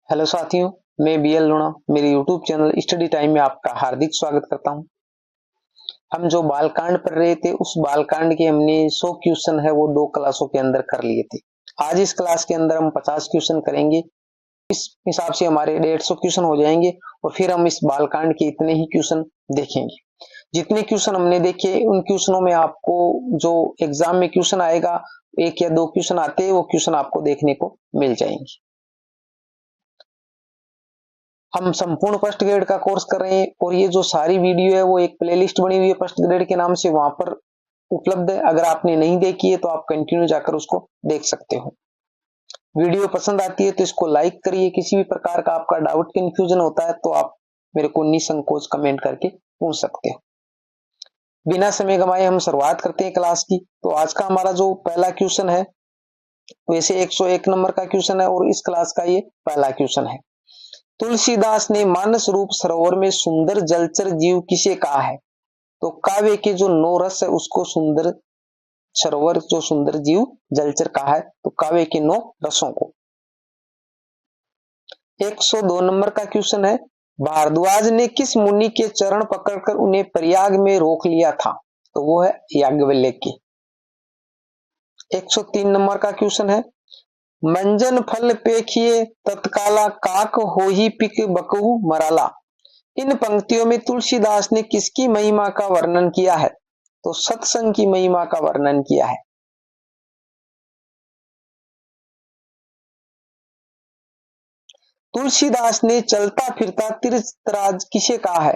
Hello साथियों, मैं BL लूणा मेरे यूट्यूब चैनल स्टडी टाइम में आपका हार्दिक स्वागत करता हूं। हम जो बालकांड पढ़ रहे थे उस बालकांड के हमने 100 क्वेश्चन है वो 2 क्लासों के अंदर कर लिए थे। आज इस क्लास के अंदर हम 50 क्वेश्चन करेंगे। इस हिसाब से हमारे 150 क्वेश्चन हो जाएंगे और फिर हम इस बालकांड के इतने ही क्वेश्चन देखेंगे। जितने क्वेश्चन हमने देखे उन क्वेश्चनों में आपको जो एग्जाम में क्वेश्चन आएगा, 1 या 2 क्वेश्चन आते हैं, वो क्वेश्चन आपको देखने को मिल जाएंगे। हम संपूर्ण फर्स्ट ग्रेड का कोर्स कर रहे हैं और ये जो सारी वीडियो है वो एक प्लेलिस्ट बनी हुई है फर्स्ट ग्रेड के नाम से, वहां पर उपलब्ध है। अगर आपने नहीं देखी है तो आप कंटिन्यू जाकर उसको देख सकते हो। वीडियो पसंद आती है तो इसको लाइक करिए। किसी भी प्रकार का आपका डाउट कंफ्यूजन होता है तो आप मेरे को निसंकोच कमेंट करके पूछ सकते हो। बिना समय गंवाए हम शुरुआत करते हैं क्लास की। तो आज का हमारा जो पहला क्वेश्चन है, वैसे 101 नंबर का क्वेश्चन है और इस क्लास का ये पहला क्वेश्चन है। तुलसीदास ने मानस रूप सरोवर में सुंदर जलचर जीव किसे कहा है? तो काव्य के जो 9 रस है उसको सुंदर सरोवर, जो सुंदर जीव जलचर कहा है, तो काव्य के 9 रसों को। 102 नंबर का क्वेश्चन है, भारद्वाज ने किस मुनि के चरण पकड़कर उन्हें प्रयाग में रोक लिया था? तो वो है याज्ञवल्क्य के। 103 नंबर का क्वेश्चन है, मंजन फल पेखिए तत्काला काक होही पिक बकहु मराला। इन पंक्तियों में तुलसीदास ने किसकी महिमा का वर्णन किया है? तो सत्संग की महिमा का वर्णन किया है। तुलसीदास ने चलता फिरता तीर्थराज किसे कहा है?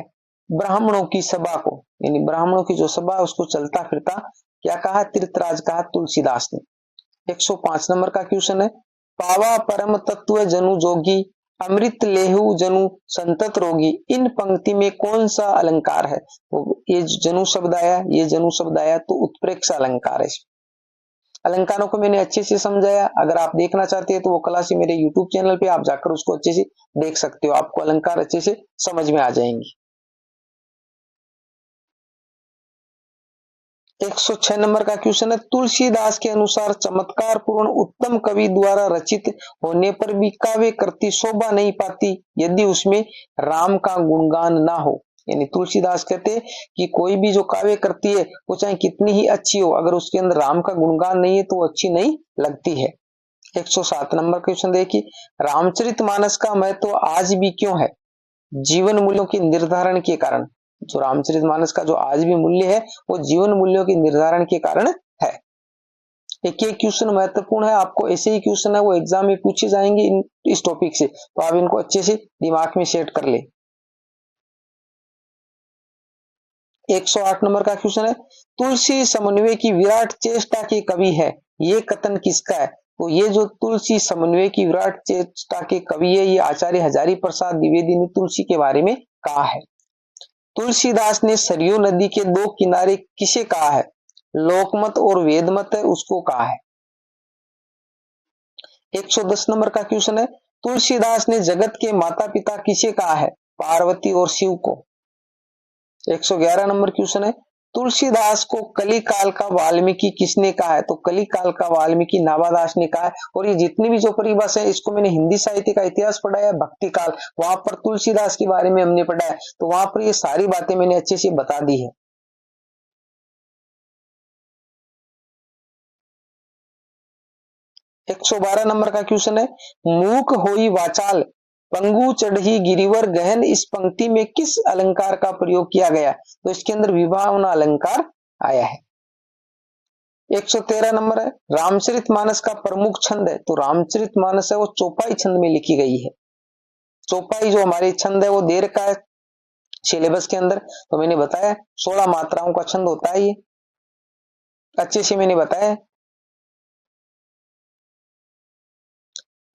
ब्राह्मणों की सभा को, यानी ब्राह्मणों की जो सभा है उसको चलता फिरता क्या कहा? तीर्थराज कहा तुलसीदास ने। 105 नंबर का क्वेश्चन है, पावा परम तत्व जनु जोगी अमृत लेहु जनु संतत रोगी। इन पंक्ति में कौन सा अलंकार है? तो ये जनु शब्द आया, ये जनु शब्द आया तो उत्प्रेक्षा अलंकार है। अलंकारों को मैंने अच्छे से समझाया। अगर आप देखना चाहते हैं तो वो क्लास मेरे यूट्यूब चैनल पे आप जाकर उसको अच्छे से देख सकते हो, आपको अलंकार अच्छे से समझ में आ जाएंगे। 106 नंबर का क्वेश्चन है, तुलसीदास के अनुसार चमत्कार पूर्ण उत्तम कवि द्वारा रचित होने पर भी काव्य कृति शोभा नहीं पाती यदि उसमें राम का गुणगान ना हो। यानी तुलसीदास कहते कि कोई भी जो काव्य कृति है वो चाहे कितनी ही अच्छी हो, अगर उसके अंदर राम का गुणगान नहीं है तो वो अच्छी नहीं लगती है। 107 नंबर क्वेश्चन देखिए, रामचरितमानस का महत्व आज भी क्यों है? जीवन मूल्यों के निर्धारण के कारण। जो रामचरितमानस का जो आज भी मूल्य है वो जीवन मूल्यों के निर्धारण के कारण है। एक एक क्वेश्चन महत्वपूर्ण है, आपको ऐसे ही क्वेश्चन है वो एग्जाम में पूछे जाएंगे इस टॉपिक से, तो आप इनको अच्छे से दिमाग में सेट कर ले। 108 नंबर का क्वेश्चन है, तुलसी समन्वय की विराट चेष्टा के कवि है, ये कथन किसका है? तो ये जो तुलसी समन्वय की विराट चेष्टा के कवि है ये आचार्य हजारी प्रसाद द्विवेदी ने तुलसी के बारे में कहा है। तुलसीदास ने सरयू नदी के 2 किनारे किसे कहा है? लोकमत और वेदमत है उसको कहा है। 110 नंबर का क्वेश्चन है, तुलसीदास ने जगत के माता पिता किसे कहा है? पार्वती और शिव को। 111 नंबर क्वेश्चन है, तुलसीदास को कली काल का वाल्मीकि किसने कहा है? तो कली काल का वाल्मीकि नाभादास ने कहा है। और ये जितनी भी जो परिभाषा है इसको मैंने हिंदी साहित्य का इतिहास पढ़ा है, भक्ति काल, वहां पर तुलसीदास के बारे में हमने पढ़ा है, तो वहां पर ये सारी बातें मैंने अच्छे से बता दी है। 112 नंबर का क्वेश्चन है, मूक होई वाचाल पंगु चढ़ी गिरिवर गहन, इस पंक्ति में किस अलंकार का प्रयोग किया गया? तो इसके अंदर विभावना अलंकार आया है। 113 नंबर है, रामचरितमानस का प्रमुख छंद है, तो रामचरितमानस है वो चौपाई छंद में लिखी गई है। चौपाई जो हमारे छंद है वो दे रखा है सिलेबस के अंदर, तो मैंने बताया 16 मात्राओं का छंद होता है, ये अच्छे से मैंने बताया।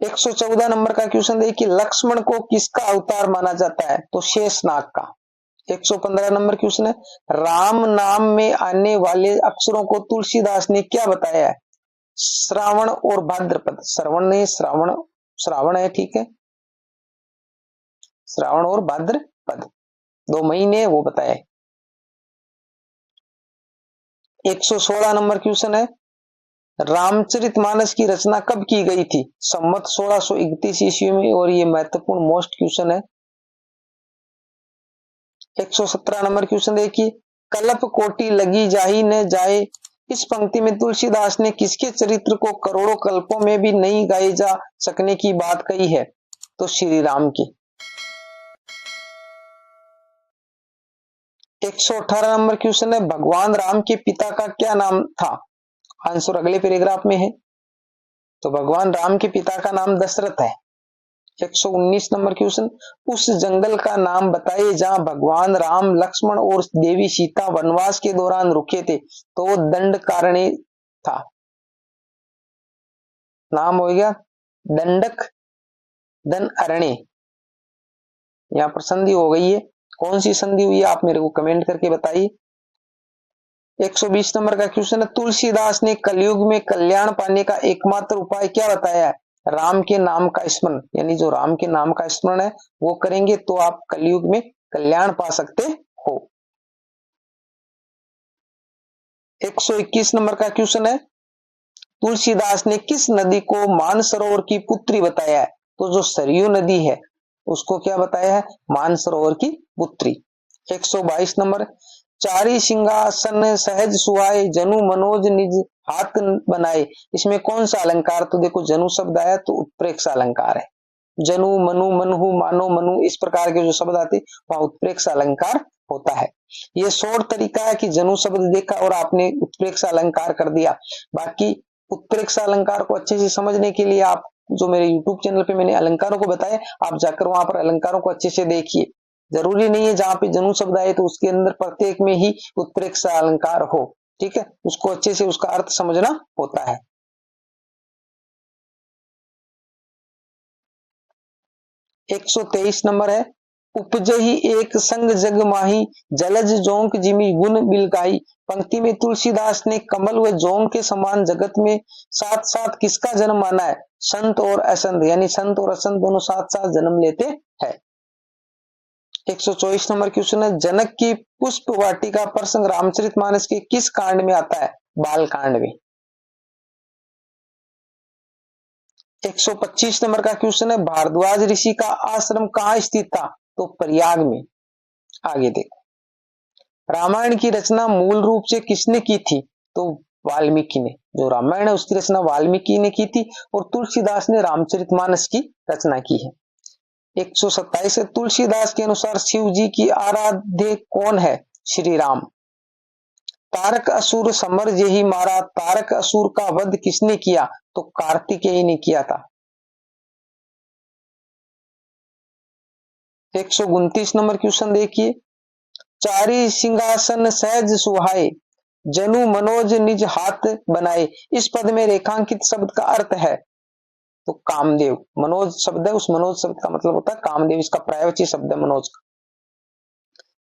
114 नंबर का क्वेश्चन देखिए, लक्ष्मण को किसका अवतार माना जाता है? तो शेषनाग का। 115 नंबर क्वेश्चन है, राम नाम में आने वाले अक्षरों को तुलसीदास ने क्या बताया है? श्रावण और भाद्रपद। श्रवण नहीं, श्रावण, श्रावण है, ठीक है, श्रावण और भाद्रपद 2 महीने वो बताया है। 116 नंबर क्वेश्चन है, रामचरितमानस की रचना कब की गई थी? संवत 1631 ईस्वी में। और ये महत्वपूर्ण मोस्ट क्वेश्चन है। 117 नंबर क्वेश्चन देखिए, कल्प कोटि लगी जाही न जाए, इस पंक्ति में तुलसीदास ने किसके चरित्र को करोड़ों कल्पों में भी नहीं गाए जा सकने की बात कही है? तो श्री राम की। 118 नंबर क्वेश्चन है, भगवान राम के पिता का क्या नाम था? आंसर अगले पैराग्राफ में है। तो भगवान राम के पिता का नाम दशरथ है। 119 नंबर क्वेश्चन, उस जंगल का नाम बताइए जहां भगवान राम, लक्ष्मण और देवी सीता वनवास के दौरान रुके थे। तो वो दंडकारण्य था। नाम हो गया दंडक दन अरण्य। यहां पर संधि हो गई है। कौन सी संधि हुई है आप मेरे को कमेंट करके बताइए। 120 नंबर का क्वेश्चन है, तुलसीदास ने कलयुग में कल्याण पाने का एकमात्र उपाय क्या बताया है? राम के नाम का स्मरण, यानी जो राम के नाम का स्मरण है वो करेंगे तो आप कलयुग में कल्याण पा सकते हो। 121 नंबर का क्वेश्चन है, तुलसीदास ने किस नदी को मानसरोवर की पुत्री बताया है? तो जो सरयू नदी है उसको क्या बताया है? मानसरोवर की पुत्री। 122 नंबर, चारी सिंहासन सहज सुहाए, जनु मनोज निज हाथ बनाए, इसमें कौन सा अलंकार? तो देखो जनु शब्द आया तो उत्प्रेक्ष अलंकार है। जनु, मनु, मनहु, मानो, मनु, इस प्रकार के जो शब्द आते वहां उत्प्रेक्ष अलंकार होता है। ये शॉर्ट तरीका है कि जनु शब्द देखा और आपने उत्प्रेक्ष अलंकार कर दिया। बाकी उत्प्रेक्ष अलंकार को अच्छे से समझने के लिए आप जो मेरे YouTube चैनल पे मैंने अलंकारों को बताया, आप जाकर वहां पर अलंकारों को अच्छे से देखिए। जरूरी नहीं है जहां पे जनु शब्द आए तो उसके अंदर प्रत्येक में ही उत्प्रेक्ष अलंकार हो। ठीक है, उसको अच्छे से उसका अर्थ समझना होता है। 123 नंबर है, उपजहि एक संग जग माही, जलज जोंक जिमि गुण बिलकाई, पंक्ति में तुलसीदास ने कमल व जोंक के समान जगत में साथ साथ किसका जन्म माना है? संत और असंत, यानी संत और असंत दोनों साथ साथ जन्म लेते हैं। 124 नंबर क्वेश्चन है, जनक की पुष्प वाटिका प्रसंग रामचरितमानस के किस कांड में आता है? बाल कांड में। 125 नंबर का क्वेश्चन है, भारद्वाज ऋषि का आश्रम कहाँ स्थित था? तो प्रयाग में। आगे देखो, रामायण की रचना मूल रूप से किसने की थी? तो वाल्मीकि ने। जो रामायण है उसकी रचना वाल्मीकि ने की थी और तुलसीदास ने रामचरितमानस की रचना की है। 127 है, तुलसीदास के अनुसार शिव जी की आराध्य कौन है? श्री राम। तारक असुर समर ही मारा, तारक असुर का वध किसने किया? तो कार्तिकेय ने किया था। 129 नंबर क्वेश्चन देखिए, चारी सिंहासन सहज सुहाए, जनु मनोज निज हाथ बनाए, इस पद में रेखांकित शब्द का अर्थ है? तो कामदेव। मनोज शब्द है, उस मनोज शब्द का मतलब होता है कामदेव, इसका पर्यायवाची शब्द है मनोज का।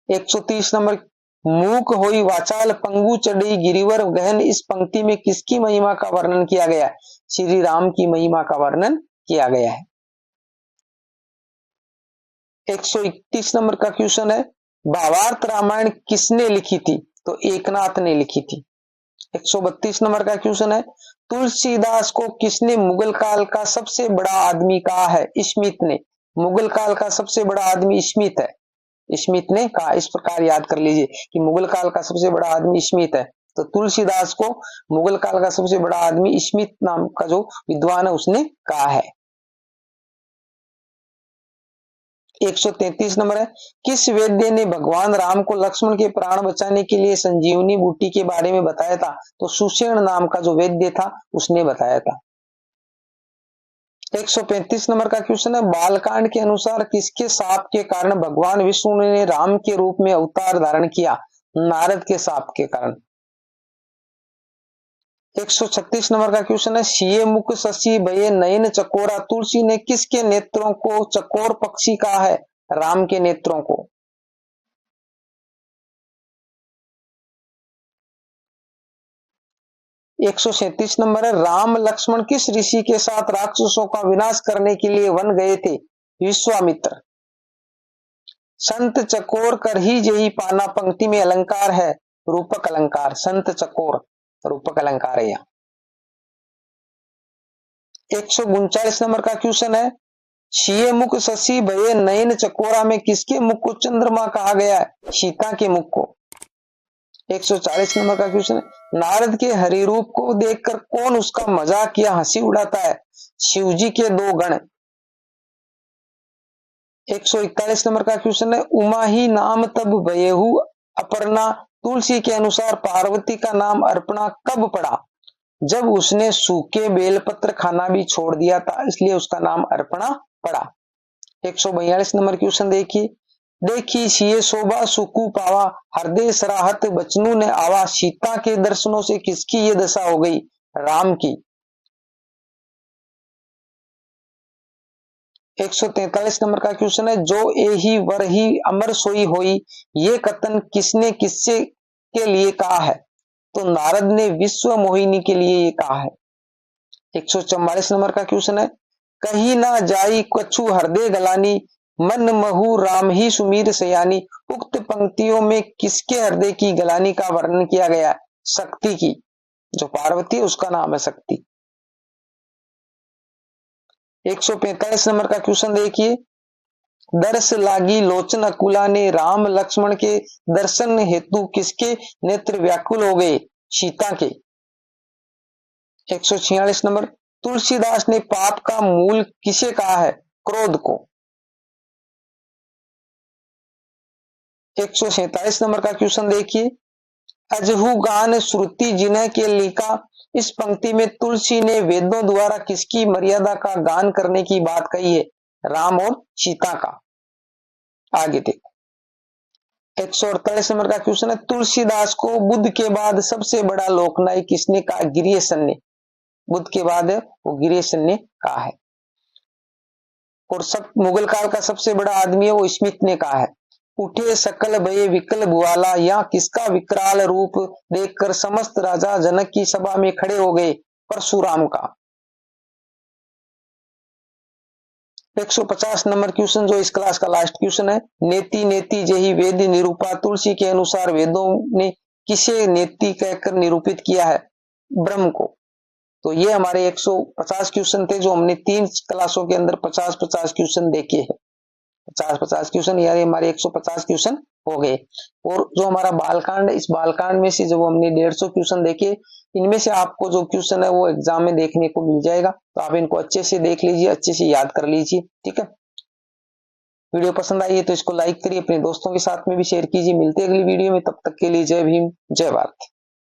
130 नंबर, मूक होई वाचाल पंगु चढ़ी गिरिवर गहन, इस पंक्ति में किसकी महिमा का वर्णन किया गया है? श्री राम की महिमा का वर्णन किया गया है। 131 नंबर का क्वेश्चन है, भावार्थ रामायण किसने लिखी थी? तो एकनाथ ने लिखी थी। 132 नंबर का क्वेश्चन है, तुलसीदास को किसने मुगल काल का सबसे बड़ा आदमी कहा है? स्मिथ ने। मुगल काल का सबसे बड़ा आदमी स्मिथ है, स्मिथ ने कहा। इस प्रकार याद कर लीजिए कि मुगल काल का सबसे बड़ा आदमी स्मिथ है। तो तुलसीदास को मुगल काल का सबसे बड़ा आदमी स्मिथ नाम का जो विद्वान है उसने कहा है। 133 नंबर है, किस वैद्य ने भगवान राम को लक्ष्मण के प्राण बचाने के लिए संजीवनी बूटी के बारे में बताया था? तो सुषेण नाम का जो वैद्य था उसने बताया था। 135 नंबर का क्वेश्चन है, बालकांड के अनुसार किसके शाप के कारण भगवान विष्णु ने राम के रूप में अवतार धारण किया? नारद के शाप के कारण। 136 नंबर का क्वेश्चन है, सिए मुख शशि भये नयन चकोरा, तुलसी ने किसके नेत्रों को चकोर पक्षी कहा है? राम के नेत्रों को। 137 नंबर है, राम लक्ष्मण किस ऋषि के साथ राक्षसों का विनाश करने के लिए वन गए थे? विश्वामित्र। संत चकोर कर ही जही पाना, पंक्ति में अलंकार है रूपक अलंकार। संत चकोर रूपक अलंकार है। यहाँ 139 नंबर का क्वेश्चन है, शीये मुख शशि भये नयन चकोरा में किसके मुख को चंद्रमा कहा गया है? सीता के मुख को। 140 नंबर का क्वेश्चन है, नारद के हरि रूप को देखकर कौन उसका मजाक या हंसी उड़ाता है? शिवजी के दो गण। 141 नंबर का क्वेश्चन है, उमा ही नाम तब भयहु अपर्णा, तुलसी के अनुसार पार्वती का नाम अर्पणा कब पड़ा? जब उसने सूखे बेलपत्र खाना भी छोड़ दिया था, इसलिए उसका नाम अर्पणा पड़ा। 142 नंबर क्वेश्चन देखिए, देखी सीए शोभा सुकु पावा, हृदय सराहत बचनू ने आवा, सीता के दर्शनों से किसकी ये दशा हो गई? राम की। 143 नंबर का क्वेश्चन है, जो एही वर ही अमर सोई होई, ये कथन किसने किससे के लिए कहा है? तो नारद ने विश्व मोहिनी के लिए ये कहा है। 144 नंबर का क्वेश्चन है, कहीं ना जाई कछु हृदय गलानी, मन महु राम ही सुमीर सयानी, उक्त पंक्तियों में किसके हृदय की गलानी का वर्णन किया गया है? शक्ति की। जो पार्वती है उसका नाम है शक्ति। 145 नंबर का क्वेश्चन देखिए, दर्श लागी लोचन अकुला ने, राम लक्ष्मण के दर्शन हेतु किसके नेत्र व्याकुल हो गए? सीता के। 146 नंबर, तुलसीदास ने पाप का मूल किसे कहा है? क्रोध को। 147 नंबर का क्वेश्चन देखिए, अजहु गान श्रुति जिन्ह के लिखा, इस पंक्ति में तुलसी ने वेदों द्वारा किसकी मर्यादा का गान करने की बात कही है? राम और सीता का। आगे देखो, 148 नंबर का क्वेश्चन है, तुलसीदास को बुद्ध के बाद सबसे बड़ा लोकनायक किसने कहा? गिरियसन ने। बुद्ध के बाद वो गिरियसन ने कहा है। और सब मुगल काल का सबसे बड़ा आदमी है वो स्मिथ ने कहा है, उठे सकल भय विकल भुआला, या किसका विकराल रूप देखकर समस्त राजा जनक की सभा में खड़े हो गए? परशुराम का। 150 नंबर क्वेश्चन जो इस क्लास का लास्ट क्वेश्चन है, नेति नेति जही वेद निरूपा, तुलसी के अनुसार वेदों ने किसे नेति कहकर निरूपित किया है? ब्रह्म को। तो ये हमारे 150 क्वेश्चन थे जो हमने 3 क्लासों के अंदर 50-50 क्वेश्चन देखे हैं। 50-50 क्वेश्चन, यानी हमारे 150 क्वेश्चन हो गए। और जो हमारा बालकांड, इस बालकांड में से जब हमने 150 क्वेश्चन देखे, इनमें से आपको जो क्वेश्चन है वो एग्जाम में देखने को मिल जाएगा, तो आप इनको अच्छे से देख लीजिए, अच्छे से याद कर लीजिए। ठीक है, वीडियो पसंद आई है तो इसको लाइक करिए, अपने दोस्तों के साथ में भी शेयर कीजिए। मिलते हैं अगली वीडियो में, तब तक के लिए जय भीम, जय भारत।